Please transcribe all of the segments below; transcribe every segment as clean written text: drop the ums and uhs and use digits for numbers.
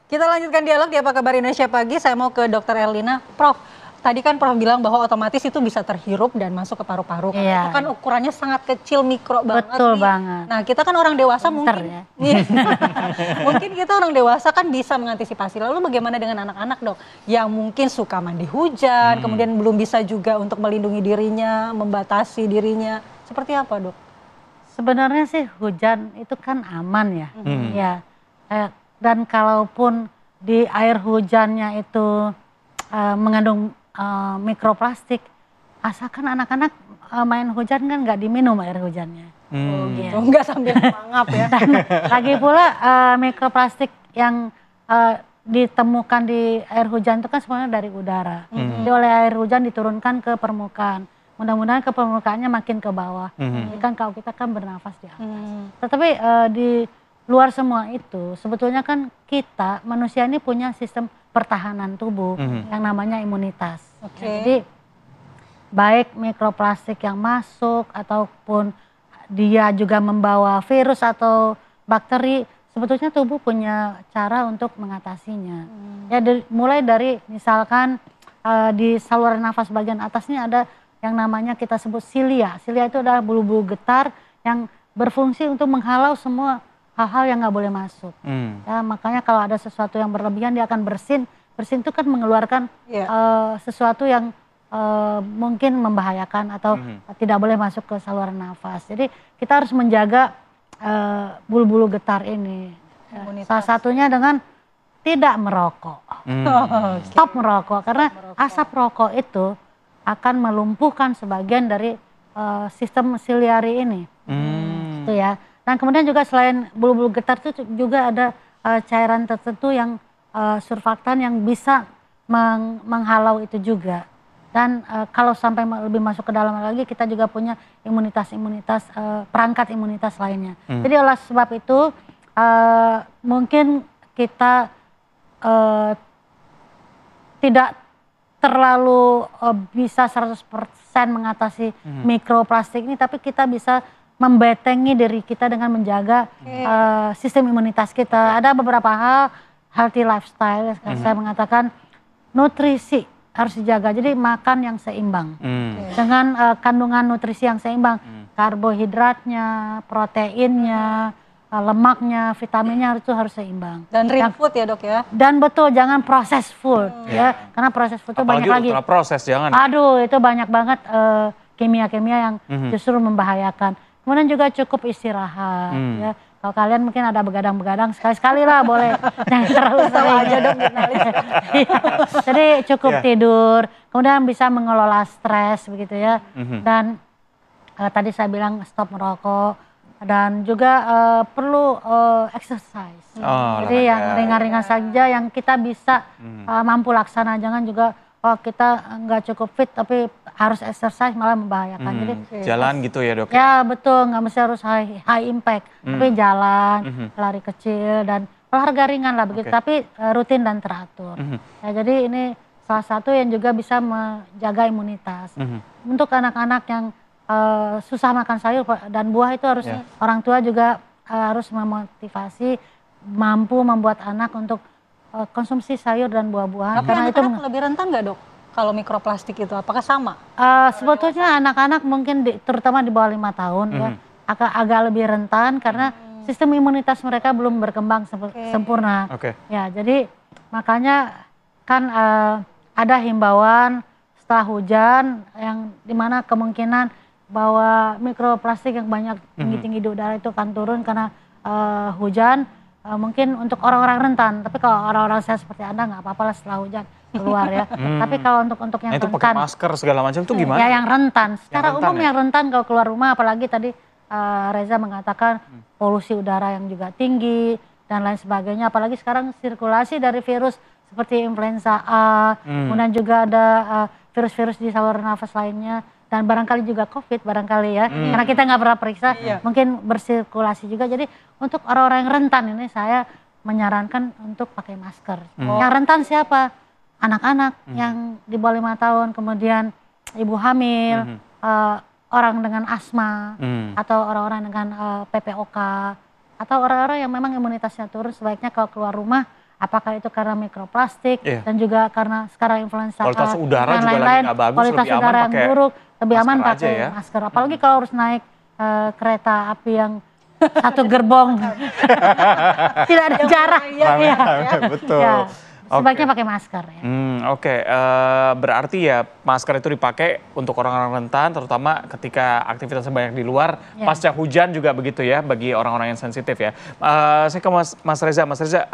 Kita lanjutkan dialog di Apa Kabar Indonesia Pagi. Saya mau ke Dr. Erlina. Prof, tadi kan Prof bilang bahwa otomatis itu bisa terhirup dan masuk ke paru-paru. Iya. Itu kan ukurannya sangat kecil, mikro banget. Betul nih. banget. Nah, kita kan orang dewasa Pinter, mungkin. ya. Mungkin kita orang dewasa kan bisa mengantisipasi. Lalu bagaimana dengan anak-anak, Dok? Yang mungkin suka mandi hujan, kemudian belum bisa juga untuk melindungi dirinya, membatasi dirinya. Seperti apa, Dok? Sebenarnya sih hujan itu kan aman ya. Ya. Dan kalaupun di air hujannya itu mengandung mikroplastik, asalkan anak-anak main hujan kan nggak diminum air hujannya. Oh gitu, nggak sambil mangap ya. Dan lagi pula mikroplastik yang ditemukan di air hujan itu kan sebenarnya dari udara. Jadi oleh air hujan diturunkan ke permukaan. Mudah-mudahan ke permukaannya makin ke bawah. Jadi kan kalau kita kan bernafas di atas. Tetapi di luar semua itu sebetulnya kan kita manusia ini punya sistem pertahanan tubuh yang namanya imunitas. Jadi baik mikroplastik yang masuk ataupun dia juga membawa virus atau bakteri, sebetulnya tubuh punya cara untuk mengatasinya. Ya mulai dari misalkan di saluran nafas bagian atasnya ada yang namanya kita sebut silia. Silia itu adalah bulu-bulu getar yang berfungsi untuk menghalau semua hal-hal yang nggak boleh masuk. Ya, makanya kalau ada sesuatu yang berlebihan dia akan bersin. Bersin itu kan mengeluarkan sesuatu yang mungkin membahayakan atau tidak boleh masuk ke saluran nafas. Jadi kita harus menjaga bulu-bulu getar ini. Salah satunya dengan tidak merokok. Stop merokok karena asap rokok itu akan melumpuhkan sebagian dari sistem siliari ini. Itu ya. Dan kemudian juga selain bulu-bulu getar itu juga ada cairan tertentu yang surfaktan yang bisa menghalau itu juga. Dan kalau sampai lebih masuk ke dalam lagi kita juga punya imunitas perangkat imunitas lainnya. Jadi oleh sebab itu mungkin kita tidak terlalu bisa 100% mengatasi mikroplastik ini, tapi kita bisa membentengi diri kita dengan menjaga sistem imunitas kita. Ada beberapa hal, healthy lifestyle, saya mengatakan nutrisi harus dijaga, jadi makan yang seimbang dengan kandungan nutrisi yang seimbang, karbohidratnya, proteinnya, lemaknya, vitaminnya itu harus seimbang. Dan real food ya, Dok ya. Dan betul jangan proses food ya, karena proses food itu banyak lagi. Ultra proses jangan. Aduh, itu banyak banget kimia-kimia yang justru membahayakan. Kemudian juga cukup istirahat ya. Kalau kalian mungkin ada begadang-begadang, sekali-sekali lah boleh. Jangan terlalu sering aja dong. Jadi cukup tidur, kemudian bisa mengelola stres begitu ya. Dan tadi saya bilang stop merokok dan juga perlu exercise. Jadi yang ringan-ringan saja yang kita bisa mampu laksana, jangan juga kita nggak cukup fit tapi harus exercise malah membahayakan. Jadi jalan gitu ya, Dok? Ya betul, nggak mesti harus high impact, tapi jalan, lari kecil dan olahraga ringan lah begitu, tapi rutin dan teratur. Ya, jadi ini salah satu yang juga bisa menjaga imunitas. Untuk anak-anak yang susah makan sayur dan buah itu harus orang tua juga harus memotivasi, mampu membuat anak untuk konsumsi sayur dan buah-buahan. Tapi karena anak-anak lebih rentan nggak, Dok? Kalau mikroplastik itu apakah sama? Sebetulnya anak-anak mungkin terutama di bawah 5 tahun ya agak lebih rentan karena sistem imunitas mereka belum berkembang sempurna. Ya, jadi makanya kan ada himbauan setelah hujan yang dimana kemungkinan bahwa mikroplastik yang banyak tinggi-tinggi di udara itu akan turun karena hujan. Mungkin untuk orang-orang rentan, tapi kalau orang-orang saya seperti Anda nggak apa-apa lah setelah hujan keluar ya. Tapi kalau untuk yang itu rentan, pakai masker segala macam itu gimana? Ya yang rentan. Secara umum ya? yang rentan kalau keluar rumah, apalagi tadi Reza mengatakan polusi udara yang juga tinggi dan lain sebagainya. Apalagi sekarang sirkulasi dari virus seperti influenza A, kemudian juga ada virus-virus di saluran nafas lainnya. Dan barangkali juga COVID barangkali ya, karena kita nggak pernah periksa, mungkin bersirkulasi juga. Jadi untuk orang-orang yang rentan ini saya menyarankan untuk pakai masker. Yang rentan siapa? Anak-anak yang di bawah 5 tahun, kemudian ibu hamil, orang dengan asma, atau orang-orang dengan PPOK, atau orang-orang yang memang imunitasnya turun, sebaiknya kalau keluar rumah apakah itu karena mikroplastik dan juga karena sekarang influenza Kualitas udara dan juga lagi lain-lain, nggak bagus, kualitas lebih aman udara yang pakai buruk, lebih aman masker pakai aja ya. masker. Apalagi kalau harus naik kereta api yang satu gerbong, tidak ada jarak. Iya, Betul. Ya, Oke. sebaiknya pakai masker ya. Oke. Berarti ya masker itu dipakai untuk orang-orang rentan, terutama ketika aktivitasnya banyak di luar, pasca hujan juga begitu ya, bagi orang-orang yang sensitif ya. Saya ke Mas Reza. Mas Reza,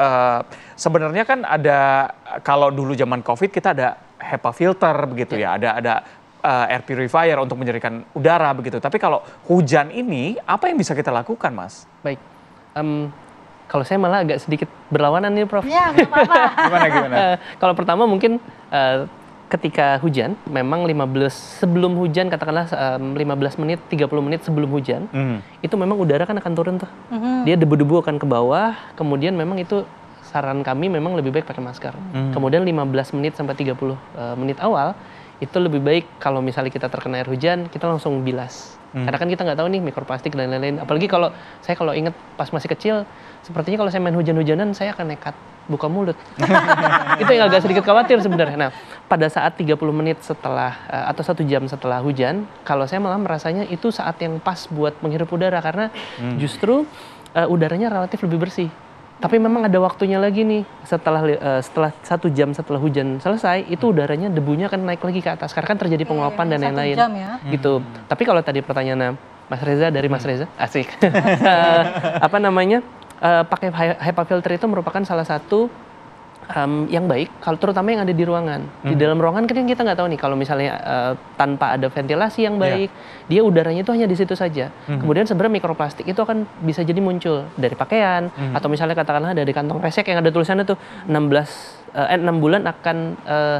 sebenarnya kan ada, kalau dulu zaman COVID kita ada HEPA filter begitu ya, ada air purifier untuk menjernihkan udara begitu. Tapi kalau hujan ini, apa yang bisa kita lakukan, Mas? Baik. Kalau saya malah agak sedikit berlawanan nih, Prof. Ya, nggak apa-apa. Gimana? Kalau pertama mungkin ketika hujan, memang sebelum hujan, katakanlah 15 menit, 30 menit sebelum hujan, itu memang udara kan akan turun tuh. Dia debu-debu akan ke bawah, kemudian memang itu saran kami memang lebih baik pakai masker. Kemudian 15 menit sampai 30 menit awal, itu lebih baik kalau misalnya kita terkena air hujan, kita langsung bilas. Karena kan kita nggak tahu nih mikroplastik dan lain-lain. Apalagi kalau ingat pas masih kecil, sepertinya kalau saya main hujan-hujanan, saya akan nekat buka mulut. Itu yang agak sedikit khawatir sebenarnya. Nah, pada saat 30 menit setelah, atau 1 jam setelah hujan, kalau saya malah merasanya itu saat yang pas buat menghirup udara. Karena justru udaranya relatif lebih bersih. Tapi memang ada waktunya lagi nih, setelah 1 jam setelah hujan selesai, itu udaranya debunya akan naik lagi ke atas. Karena kan terjadi penguapan dan lain-lain. 1 jam ya. Gitu. Tapi kalau tadi pertanyaannya Mas Reza, dari Mas Reza, asik. Pakai HEPA filter itu merupakan salah satu yang baik, kalau terutama yang ada di ruangan. Di dalam ruangan kan kita nggak tahu nih, kalau misalnya tanpa ada ventilasi yang baik, dia udaranya itu hanya di situ saja. Kemudian sebenarnya mikroplastik itu akan bisa jadi muncul dari pakaian, atau misalnya katakanlah dari kantong kresek yang ada tulisannya tuh 6 bulan akan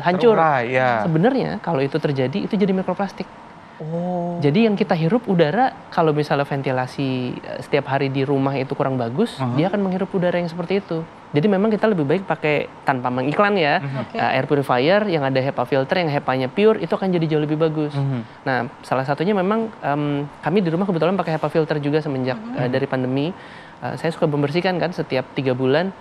hancur. Terurai, ya. Sebenarnya kalau itu terjadi, itu jadi mikroplastik. Jadi yang kita hirup udara, kalau misalnya ventilasi setiap hari di rumah itu kurang bagus, dia akan menghirup udara yang seperti itu. Jadi memang kita lebih baik pakai, tanpa mengiklan ya, air purifier yang ada HEPA filter, yang HEPA-nya pure, itu akan jadi jauh lebih bagus. Nah, salah satunya memang kami di rumah kebetulan pakai HEPA filter juga semenjak dari pandemi. Saya suka membersihkan kan setiap 3 bulan.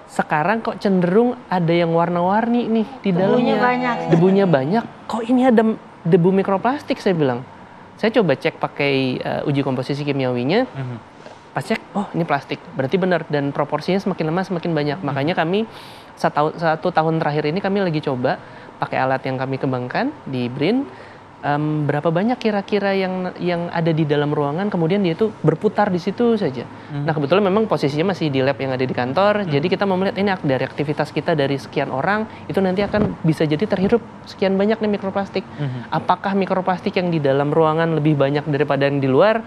Sekarang kok cenderung ada yang warna-warni nih di dalamnya. Debunya banyak. Kok ini ada debu mikroplastik, saya bilang. Saya coba cek pakai uji komposisi kimiawinya. Pas cek, oh ini plastik. Berarti benar, dan proporsinya semakin lama semakin banyak. Makanya kami 1 tahun terakhir ini kami lagi coba pakai alat yang kami kembangkan di BRIN. Berapa banyak kira-kira yang ada di dalam ruangan, kemudian dia itu berputar di situ saja. Nah, kebetulan memang posisinya masih di lab yang ada di kantor, jadi kita mau melihat ini dari aktivitas kita dari sekian orang, itu nanti akan bisa jadi terhirup sekian banyak nih mikroplastik. Apakah mikroplastik yang di dalam ruangan lebih banyak daripada yang di luar?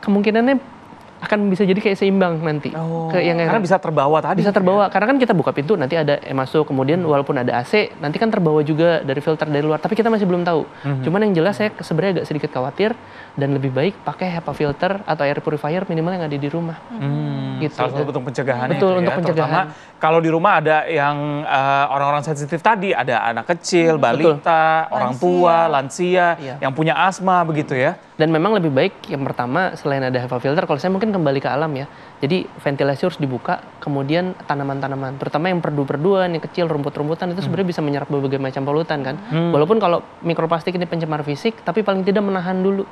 Kemungkinannya akan bisa jadi kayak seimbang nanti. Karena bisa terbawa tadi. Bisa terbawa, karena kan kita buka pintu, nanti ada masuk, kemudian walaupun ada AC, nanti kan terbawa juga dari filter dari luar, tapi kita masih belum tahu. Cuman yang jelas saya sebenarnya agak sedikit khawatir, dan lebih baik pakai HEPA filter atau air purifier minimal yang ada di rumah. Gitu. Salah satu bentuk pencegahan. Betul, untuk pencegahan. Terutama kalau di rumah ada yang orang-orang sensitif tadi, ada anak kecil, balita, orang tua, lansia, yang punya asma begitu ya. Dan memang lebih baik yang pertama, selain ada HEPA filter, kalau saya mungkin kembali ke alam ya. Jadi ventilasi harus dibuka, kemudian tanaman-tanaman, terutama yang perdu-perduan, yang kecil, rumput-rumputan, itu sebenarnya bisa menyerap berbagai macam polutan kan. Walaupun kalau mikroplastik ini pencemar fisik, tapi paling tidak menahan dulu.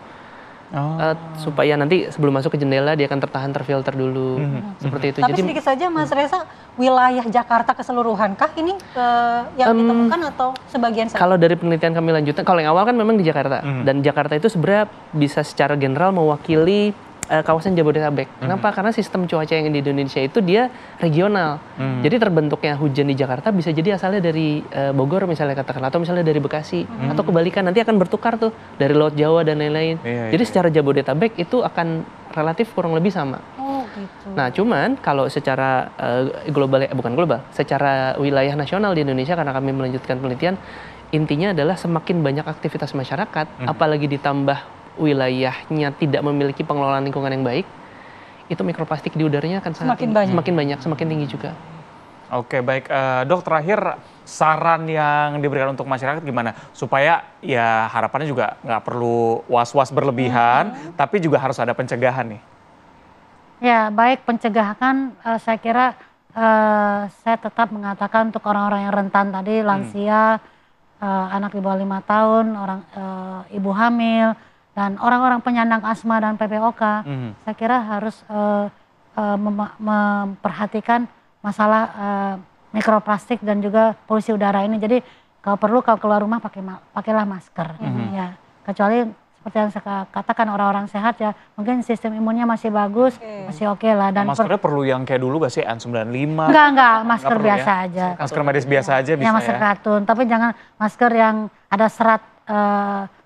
Supaya nanti sebelum masuk ke jendela dia akan terfilter dulu, seperti itu. Tapi Jadi sedikit saja Mas Reza, wilayah Jakarta keseluruhan kah ini yang ditemukan atau sebagian saja? Kalau dari penelitian kami lanjutkan, kalau yang awal kan memang di Jakarta, dan Jakarta itu sebenarnya bisa secara general mewakili kawasan Jabodetabek. Kenapa? Karena sistem cuaca yang di Indonesia itu dia regional. Jadi terbentuknya hujan di Jakarta bisa jadi asalnya dari Bogor misalnya katakan, atau misalnya dari Bekasi, atau kebalikan, nanti akan bertukar tuh dari Laut Jawa dan lain-lain. Jadi secara Jabodetabek itu akan relatif kurang lebih sama. Gitu. Nah, cuman kalau secara secara wilayah nasional di Indonesia, karena kami melanjutkan penelitian, intinya adalah semakin banyak aktivitas masyarakat, apalagi ditambah wilayahnya tidak memiliki pengelolaan lingkungan yang baik, itu mikroplastik di udaranya akan semakin banyak, semakin tinggi juga. Oke, baik. Dok, terakhir saran yang diberikan untuk masyarakat gimana? Supaya ya harapannya juga nggak perlu was-was berlebihan, tapi juga harus ada pencegahan nih. Ya, baik pencegahan saya kira saya tetap mengatakan untuk orang-orang yang rentan tadi, lansia, anak di bawah 5 tahun, orang ibu hamil, dan orang-orang penyandang asma dan PPOK, saya kira harus memperhatikan masalah mikroplastik dan juga polusi udara ini. Jadi kalau perlu kalau keluar rumah pakailah masker. Ya, kecuali seperti yang saya katakan orang-orang sehat ya, mungkin sistem imunnya masih bagus, masih oke lah. Dan maskernya perlu yang kayak dulu gak sih, N95? Enggak, masker perlu biasa ya? aja. Masker medis biasa aja bisa Ya, masker ya? katun, tapi jangan masker yang ada serat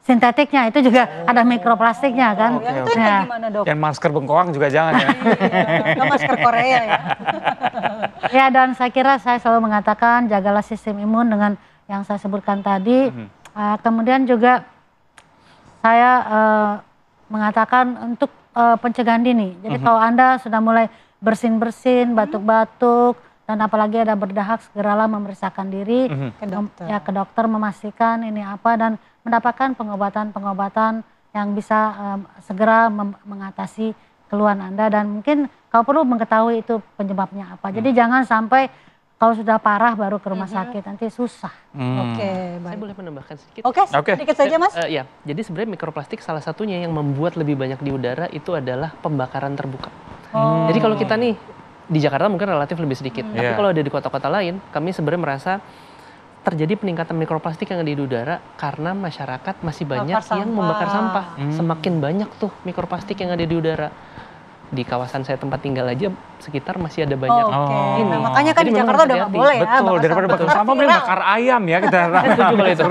sintetiknya, itu juga ada mikroplastiknya kan. Yang itu yang kayak gimana dok? Dan masker bengkoang juga jangan ya? Iya, masker Korea ya. Ya, dan saya kira saya selalu mengatakan jagalah sistem imun dengan yang saya sebutkan tadi. Kemudian juga saya mengatakan untuk pencegahan dini. Jadi kalau Anda sudah mulai bersin-bersin, batuk-batuk, dan apalagi ada berdahak, segeralah memeriksakan diri ke dokter memastikan ini apa dan mendapatkan pengobatan-pengobatan yang bisa segera mengatasi keluhan Anda dan mungkin kalau perlu mengetahui itu penyebabnya apa. Jadi jangan sampai kalau sudah parah baru ke rumah sakit, nanti susah. Oke, Saya baik. boleh menambahkan sedikit? Oke, sedikit saja Mas. Ya, jadi sebenarnya mikroplastik salah satunya yang membuat lebih banyak di udara itu adalah pembakaran terbuka. Jadi kalau kita nih di Jakarta mungkin relatif lebih sedikit, tapi kalau ada di kota-kota lain, kami sebenarnya merasa terjadi peningkatan mikroplastik yang ada di udara karena masyarakat masih banyak yang membakar sampah. Semakin banyak tuh mikroplastik yang ada di udara. Di kawasan saya tempat tinggal aja sekitar masih ada banyak ini. Nah, makanya kan Jadi di memang Jakarta udah hati-hati. nggak boleh ya. Betul, daripada bakar sampah mending bakar ayam ya kita. Setuju kalau itu.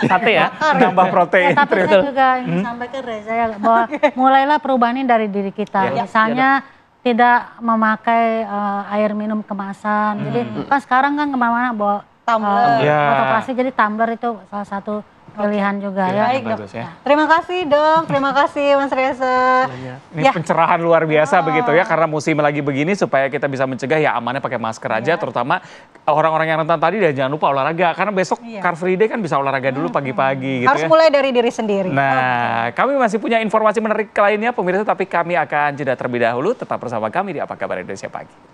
Sate ya. Nambah protein. Ya, tapi saya juga ingin sampaikan Reza ya, bahwa mulailah perubahan ini dari diri kita. Misalnya tidak memakai air minum kemasan. Jadi kan sekarang kan kemana-mana bawa botol plastik, jadi tumbler itu salah satu pilihan juga ya. Baik dok. Terima kasih dok, terima kasih Mas Reza. Ini pencerahan luar biasa begitu ya, karena musim lagi begini supaya kita bisa mencegah ya amannya pakai masker aja, terutama orang-orang yang rentan tadi dan jangan lupa olahraga, karena besok Car Free Day kan bisa olahraga dulu pagi-pagi gitu Harus ya. mulai dari diri sendiri. Nah, kami masih punya informasi menarik lainnya pemirsa, tapi kami akan jeda terlebih dahulu. Tetap bersama kami di Apa Kabar Indonesia Pagi.